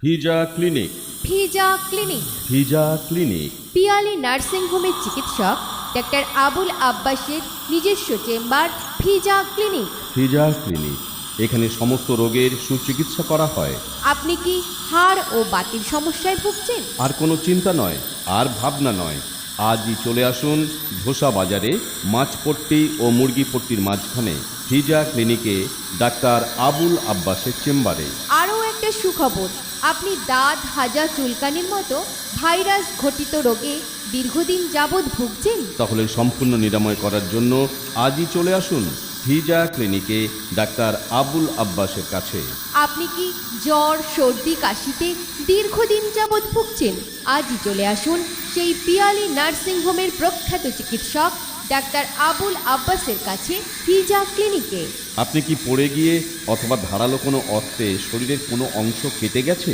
ভিজা ক্লিনিক। ভিজা ক্লিনিক। ভিজা ক্লিনিক। পিয়ালি নার্সিং হোমের চিকিৎসক ডাক্তার আবুল আব্বাসের নিজস্ব চেম্বার ভিজা ক্লিনিক। ভিজা ক্লিনিক, এখানে সমস্ত রোগের সুচিকিৎসা করা হয়। আপনি কি হাড় ও বাতির সমস্যায় ভুগছেন? আর কোনো চিন্তা নয়, আর ভাবনা নয়, আজই চলে আসুন ধোসা বাজারে মাছপট্টি ও মুরগিপট্টির মাঝখানে ভিজা ক্লিনিকে ডাক্তার আবুল আব্বাসের চেম্বারে। আরও একটা সুখবর, আপনি দাঁত হাজা চুলকানির মতো ভাইরাস ঘটিত রোগে দীর্ঘদিন যাবৎ ভুগছেন? তাহলে সম্পূর্ণ নিরাময় করার জন্য আজই চলে আসুন ভিজা ক্লিনিকে ডাক্তার আবুল আব্বাসের কাছে। আপনি কি জ্বর সর্দি কাশিতে দীর্ঘদিন যাবৎ ভুগছেন? আজই চলে আসুন সেই পিয়ালি নার্সিং হোমের প্রখ্যাত চিকিৎসক ডাক্তার আবুল আব্বাসের কাছে ভিজা ক্লিনিকে। আপনি কি পড়ে গিয়ে অথবা ধারালো কোনো অস্ত্রে শরীরের কোনো অংশ কেটে গেছে?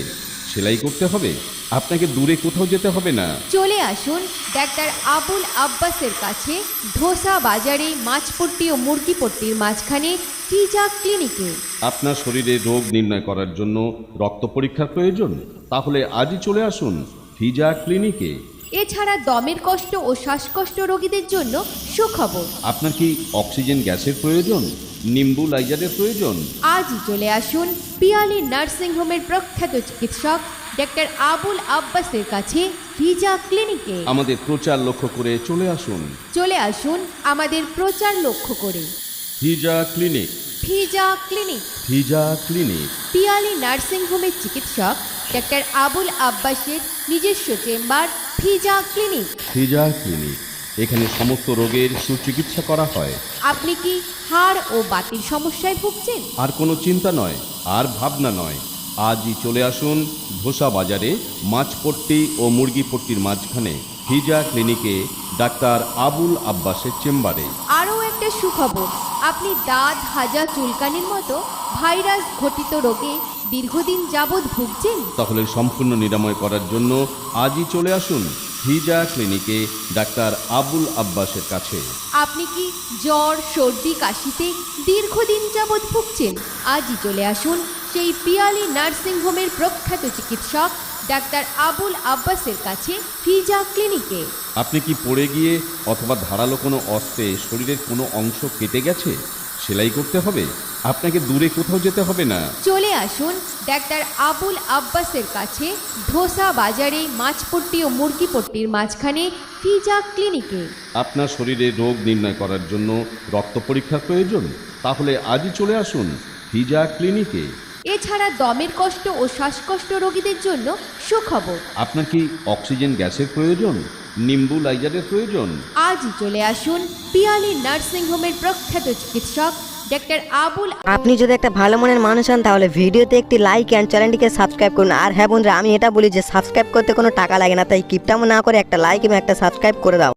সেলাই করতে হবে? আপনাকে দূরে কোথাও যেতে হবে না। চলে আসুন ডাক্তার আবুল আব্বাসের কাছে ধোসা বাজারে মাছপট্টি ও মুরগিপট্টির মাঝখানে ভিজা ক্লিনিকে। আপনার শরীরে রোগ নির্ণয় করার জন্য রক্ত পরীক্ষার প্রয়োজন? তাহলে আজই চলে আসুন ভিজা ক্লিনিকে। এছাড়া দমের কষ্ট ও শ্বাসকষ্ট রোগীদের জন্য সুখবর, আপনার কি অক্সিজেন গ্যাসের প্রয়োজন? নিম্বুলাইজারের প্রয়োজন? আজই চলে আসুন পিয়ালি নার্সিং হোমের প্রখ্যাত চিকিৎসক ডাক্তার আবুল আব্বাসের কাছে ভিজা ক্লিনিকে। আমাদের প্রচার লক্ষ্য করে চলে আসুন। চলে আসুন আমাদের প্রচার লক্ষ্য করে ভিজা ক্লিনিক। ভিজা ক্লিনিক। ভিজা ক্লিনিক। পিয়ালি নার্সিং হোমের চিকিৎসক ডাক্তার আবুল আব্বাসের নিজস্ব চেম্বার ভিজা ক্লিনিক। ভিজা ক্লিনিক, এখানে সমস্ত রোগের সুচিকিৎসা করা হয়। আপনি কি হাড় ও বাতির সমস্যায় ভুগছেন? আর কোনো চিন্তা নয়, আর ভাবনা নয়, আজই চলে আসুন ধোসা বাজারে মাছপট্টি ও মুরগিপট্টির মাঝখানে ভিজা ক্লিনিকে ডাক্তার আবুল আব্বাসের চেম্বারে। আরও একটা সুখবর, আপনি দাঁত হাজা চুলকানির মতো ভাইরাস ঘটিত রোগে দীর্ঘদিন যাবৎ ভুগছেন? তাহলে সম্পূর্ণ নিরাময় করার জন্য আজই চলে আসুন ভিজা ক্লিনিকে ডাক্তার আবুল আব্বাসের কাছে। আপনি কি জ্বর সর্দি কাশিতে দীর্ঘদিন যাবৎ ভুগছেন? আজই চলে আসুন সেই পিয়ালি নার্সিং হোমের প্রখ্যাত চিকিৎসক ডাক্তার আবুল আব্বাসের কাছে ভিজা ক্লিনিকে। আপনি কি পড়ে গিয়ে অথবা ধারালো কোনো অস্ত্রে শরীরের কোনো অংশ কেটে গেছে? সেলাই করতে হবে? আপনাকে দূরে কোথাও যেতে হবে না। চলে আসুন ডাক্তার আবুল আব্বাসের কাছে ধোসা বাজারে মাছপট্টি ও মুরগিপট্টির মাঝখানে ভিজা ক্লিনিকে। আপনার শরীরে রোগ নির্ণয় করার জন্য রক্ত পরীক্ষার প্রয়োজন? তাহলে আজই চলে আসুন ভিজা ক্লিনিকে। এছাড়া দমের কষ্ট ও শ্বাসকষ্ট রোগীদের জন্য সুখবর, আপনার কি অক্সিজেন গ্যাসের প্রয়োজন? নিম্বুলাইজারের প্রয়োজন? আজই চলে আসুন পিয়ালি নার্সিং হোমের প্রখ্যাত চিকিৎসক ডাক্তার আবুল। আপনি যদি একটা ভালো মনের মানুষ হন তাহলে ভিডিওতে একটি লাইক অ্যান্ড চ্যানেলটিকে সাবস্ক্রাইব করুন। আর হ্যাঁ বন্ধুরা, আমি এটা বলি যে সাবস্ক্রাইব করতে কোনো টাকা লাগে না, তাই কিপটামো না করে একটা লাইক এবং একটা সাবস্ক্রাইব করে দাও।